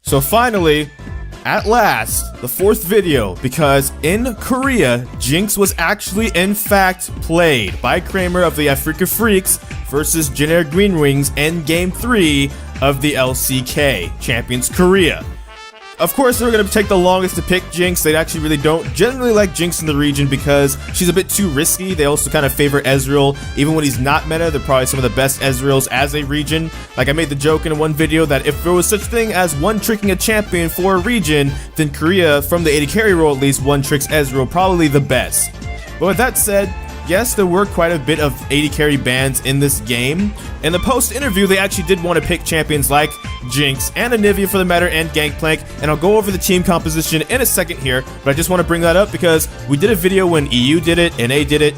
So finally, at last, the fourth video, because in Korea, Jinx was actually in fact played by Kramer of the Afreeca Freecs versus Jin Air Greenwings in Game 3 of the LCK Champions Korea. Of course, they were going to take the longest to pick Jinx. They actually really don't generally like Jinx in the region because she's a bit too risky. They also kind of favor Ezreal. Even when he's not meta, they're probably some of the best Ezreals as a region. Like I made the joke in one video that if there was such thing as one tricking a champion for a region, then Korea, from the AD carry role at least, one tricks Ezreal probably the best. But with that said, yes, there were quite a bit of AD carry bans in this game. In the post-interview, they actually did want to pick champions like Jinx and Anivia for the matter and Gangplank, and I'll go over the team composition in a second here, but I just want to bring that up because we did a video when EU did it, NA did it,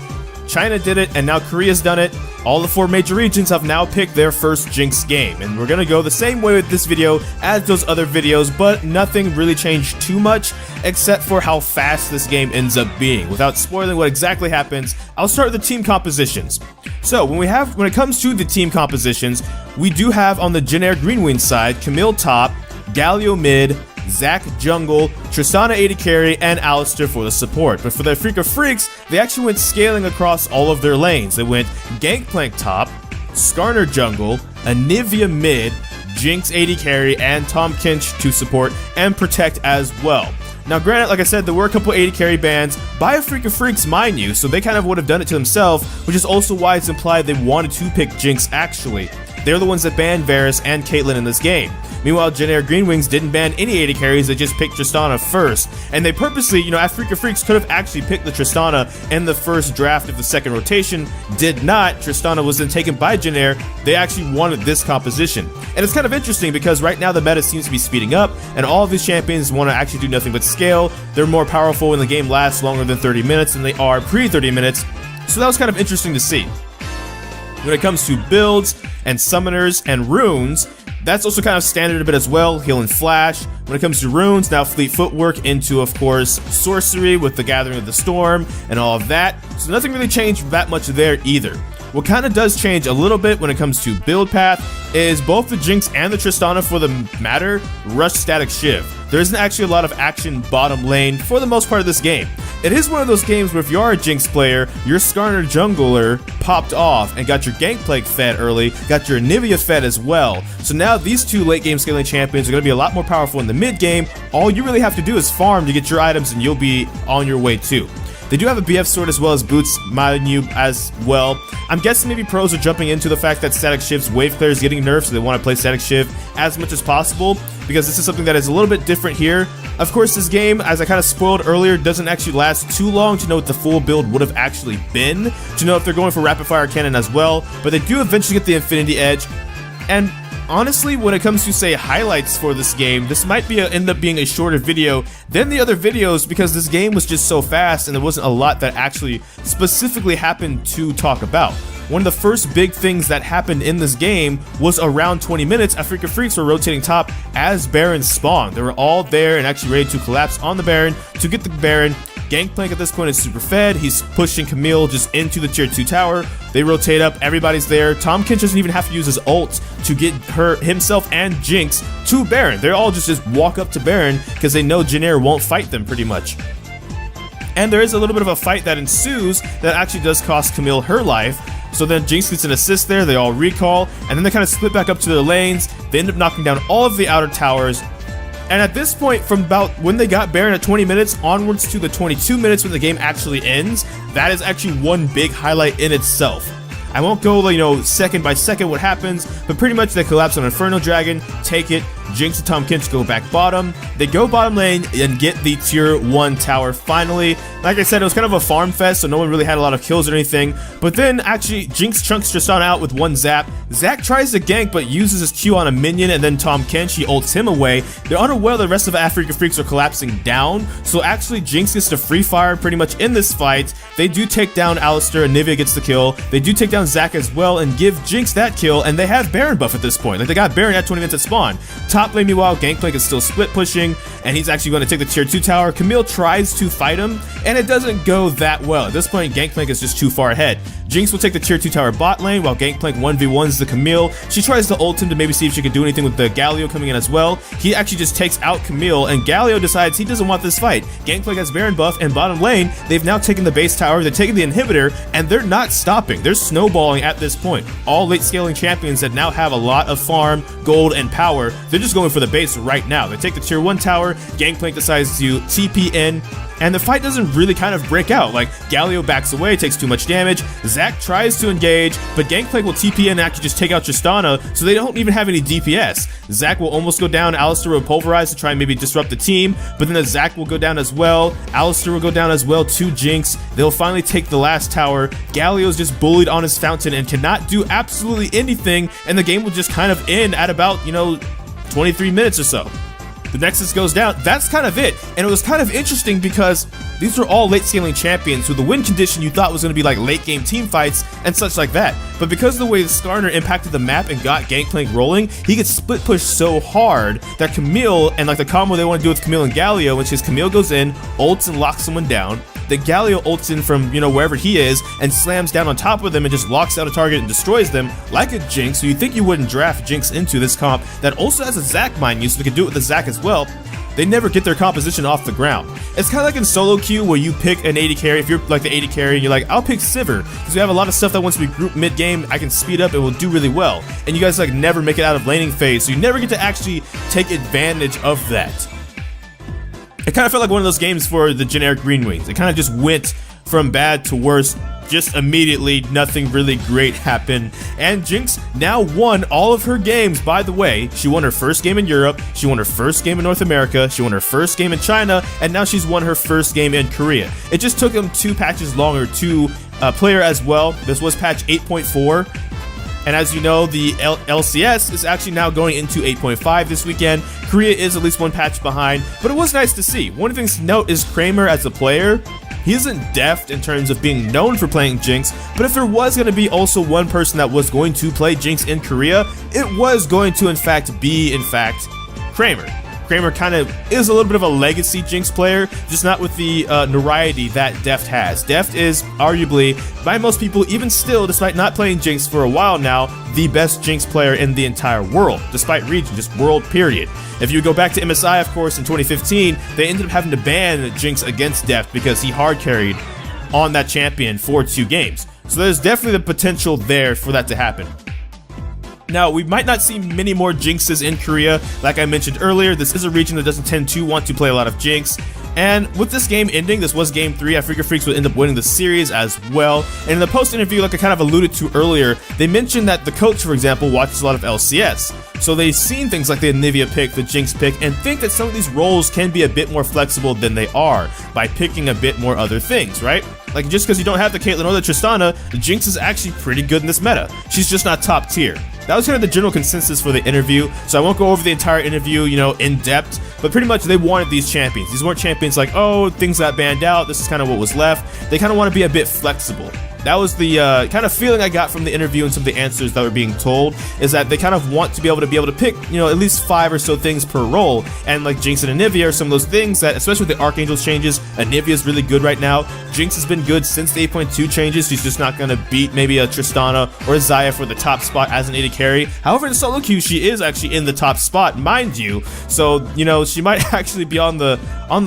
China did it, and now Korea's done it. All the 4 major regions have now picked their first Jinx game, and we're gonna go the same way with this video as those other videos, but nothing really changed too much except for how fast this game ends up being. Without spoiling what exactly happens, I'll start with the team compositions. So when it comes to the team compositions, we do have on the Jin Air Greenwings side, Camille top, Galio mid, Zac jungle, Tristana AD carry, and Alistar for the support. But for the Afreeca Freecs, they actually went scaling across all of their lanes. They went Gangplank top, Skarner jungle, Anivia mid, Jinx AD carry, and Tahm Kench to support and protect as well. Now granted, like I said, there were a couple AD carry bans by Afreeca Freecs, mind you, so they kind of would have done it to themselves, which is also why it's implied they wanted to pick Jinx actually. They're the ones that banned Varus and Caitlyn in this game. Meanwhile, Jin Air Greenwings didn't ban any AD carries, they just picked Tristana first. And they purposely, Afreeca Freecs could have actually picked the Tristana in the first draft of the second rotation, did not. Tristana was then taken by Jin Air. They actually wanted this composition. And it's kind of interesting because right now the meta seems to be speeding up, and all of these champions want to actually do nothing but scale. They're more powerful when the game lasts longer than 30 minutes than they are pre-30 minutes. So that was kind of interesting to see. When it comes to builds and summoners and runes, that's also kind of standard a bit as well, heal and flash. When it comes to runes, now fleet footwork into, of course, sorcery with the Gathering of the Storm and all of that. So nothing really changed that much there either. What kind of does change a little bit when it comes to build path is both the Jinx and the Tristana, for the matter, rush static shiv. There isn't actually a lot of action bottom lane for the most part of this game. It is one of those games where if you are a Jinx player, your Skarner jungler popped off and got your Gangplank fed early, got your Anivia fed as well. So now these two late game scaling champions are going to be a lot more powerful in the mid game. All you really have to do is farm to get your items and you'll be on your way too. They do have a BF sword as well as boots, mind you, as well. I'm guessing maybe pros are jumping into the fact that Static Shiv's wave clear is getting nerfed, so they want to play Static Shiv as much as possible, because this is something that is a little bit different here. Of course, this game, as I kind of spoiled earlier, doesn't actually last too long to know what the full build would have actually been, to know if they're going for Rapid Fire Cannon as well, but they do eventually get the Infinity Edge. And honestly, when it comes to, say, highlights for this game, this might be end up being a shorter video than the other videos because this game was just so fast and there wasn't a lot that actually specifically happened to talk about. One of the first big things that happened in this game was around 20 minutes, Afreeca Freecs were rotating top as Baron spawned. They were all there and actually ready to collapse on the Baron to get the Baron. Gangplank at this point is super fed. He's pushing Camille just into the tier 2 tower. They rotate up, everybody's there. Tahm Kench doesn't even have to use his ult to get himself and Jinx to Baron. They're all just walk up to Baron because they know Jin Air won't fight them pretty much. And there is a little bit of a fight that ensues that actually does cost Camille her life. So then Jinx gets an assist there, they all recall, and then they kind of split back up to their lanes. They end up knocking down all of the outer towers. And at this point, from about when they got Baron at 20 minutes onwards to the 22 minutes when the game actually ends, that is actually one big highlight in itself. I won't go, second by second what happens, but pretty much they collapse on Inferno Dragon, take it, Jinx and Tahm Kench go back bottom, they go bottom lane and get the tier 1 tower finally. Like I said, it was kind of a farm fest, so no one really had a lot of kills or anything, but then actually Jinx chunks Tristana out with one zap. Zac tries to gank but uses his Q on a minion, and then Tahm Kench, he ults him away. They're unaware the rest of Afreeca Freecs are collapsing down, so actually Jinx gets to free fire pretty much in this fight. They do take down Alistar, and Anivia gets the kill. They do take down Zac as well and give Jinx that kill, and they have Baron buff at this point. Like, they got Baron at 20 minutes at spawn. Top lane, meanwhile, Gangplank is still split pushing, and he's actually going to take the tier 2 tower. Camille tries to fight him, and it doesn't go that well. At this point, Gangplank is just too far ahead. Jinx will take the tier 2 tower bot lane while Gangplank 1v1s the Camille. She tries to ult him to maybe see if she can do anything with the Galio coming in as well. He actually just takes out Camille, and Galio decides he doesn't want this fight. Gangplank has Baron buff, and bottom lane, they've now taken the base tower, they're taking the inhibitor, and they're not stopping. They're snowballing at this point. All late scaling champions that now have a lot of farm, gold, and power, they're just going for the base right now. They take the tier 1 tower, Gangplank decides to TP in, and the fight doesn't really kind of break out. Like, Galio backs away, takes too much damage, Zac tries to engage, but Gangplank will TP in and actually just take out Tristana, so they don't even have any DPS. Zac will almost go down, Alistar will pulverize to try and maybe disrupt the team, but then the Zac will go down as well, Alistar will go down as well to Jinx. They'll finally take the last tower. Galio's just bullied on his fountain and cannot do absolutely anything, and the game will just kind of end at about, 23 minutes or so. The Nexus goes down. That's kind of it. And it was kind of interesting because these were all late scaling champions who the win condition you thought was going to be like late game team fights and such like that. But because of the way Skarner impacted the map and got Gangplank rolling, he gets split pushed so hard that Camille and like the combo they want to do with Camille and Galio, which is Camille goes in, ults and locks someone down. The Galio ults in from, wherever he is and slams down on top of them and just locks out a target and destroys them like a Jinx, so you think you wouldn't draft Jinx into this comp that also has a Zac, mind you, so they can do it with the Zac as well. They never get their composition off the ground. It's kind of like in solo queue where you pick an AD carry. If you're like the AD carry, you're like, I'll pick Sivir because we have a lot of stuff that once we group mid game, I can speed up and will do really well. And you guys like never make it out of laning phase, so you never get to actually take advantage of that. It kind of felt like one of those games for the Jin Air Greenwings. It kind of just went from bad to worse. Just immediately, nothing really great happened. And Jinx now won all of her games, by the way. She won her first game in Europe, she won her first game in North America, she won her first game in China, and now she's won her first game in Korea. It just took them 2 patches longer to play her as well. This was patch 8.4. And as you know, the LCS is actually now going into 8.5 this weekend. Korea is at least 1 patch behind, but it was nice to see. One of the things to note is Kramer as a player. He isn't deft in terms of being known for playing Jinx, but if there was going to be also one person that was going to play Jinx in Korea, it was going to in fact Kramer. Kramer kind of is a little bit of a legacy Jinx player, just not with the notoriety that Deft has. Deft is arguably, by most people, even still, despite not playing Jinx for a while now, the best Jinx player in the entire world, despite region, just world period. If you go back to MSI, of course, in 2015, they ended up having to ban Jinx against Deft because he hard carried on that champion for 2 games. So there's definitely the potential there for that to happen. Now, we might not see many more Jinxes in Korea. Like I mentioned earlier, this is a region that doesn't tend to want to play a lot of Jinx. And with this game ending, this was game 3, Afreeca Freecs would end up winning the series as well. And in the post-interview, like I kind of alluded to earlier, they mentioned that the coach, for example, watches a lot of LCS. So they've seen things like the Anivia pick, the Jinx pick, and think that some of these roles can be a bit more flexible than they are by picking a bit more other things, right? Like, just because you don't have the Caitlyn or the Tristana, the Jinx is actually pretty good in this meta. She's just not top tier. That was kind of the general consensus for the interview, so I won't go over the entire interview, in depth, but pretty much they wanted these champions. These weren't champions like, oh, things got banned out, this is kind of what was left. They kind of want to be a bit flexible. That was the kind of feeling I got from the interview and some of the answers that were being told, is that they kind of want to be able to pick, at least 5 or so things per role. And like Jinx and Anivia are some of those things that, especially with the Archangel's changes, Anivia is really good right now. Jinx has been good since the 8.2 changes. She's just not going to beat maybe a Tristana or a Xayah for the top spot as an AD carry. However, in solo queue, she is actually in the top spot, mind you. So, she might actually be on the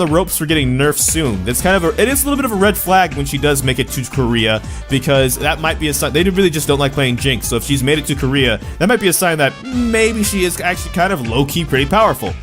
ropes for getting nerfed soon. It's kind of it is a little bit of a red flag when she does make it to Korea, because that might be a sign. They really just don't like playing Jinx, so if she's made it to Korea, that might be a sign that maybe she is actually kind of low-key pretty powerful.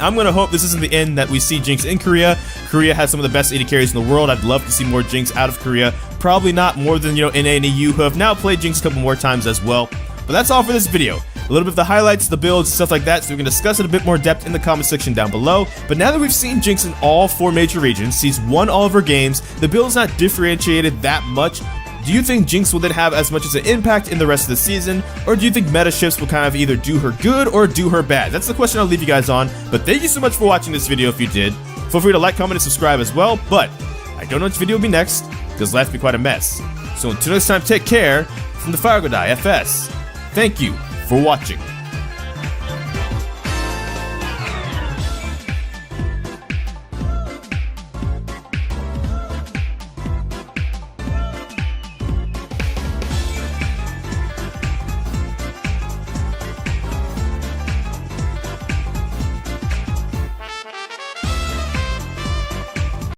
I'm going to hope this isn't the end that we see Jinx in Korea. Korea has some of the best AD carries in the world. I'd love to see more Jinx out of Korea. Probably not more than, NA and EU, who have now played Jinx a couple more times as well. But that's all for this video. A little bit of the highlights, the builds, stuff like that, so we can discuss it a bit more depth in the comment section down below. But now that we've seen Jinx in all 4 major regions, she's won all of her games, the build's not differentiated that much. Do you think Jinx will then have as much as an impact in the rest of the season, or do you think meta shifts will kind of either do her good or do her bad? That's the question I'll leave you guys on, but thank you so much for watching this video if you did. Feel free to like, comment, and subscribe as well, but I don't know which video will be next, because life be quite a mess. So until next time, take care from the Fire God AFS. Thank you for watching.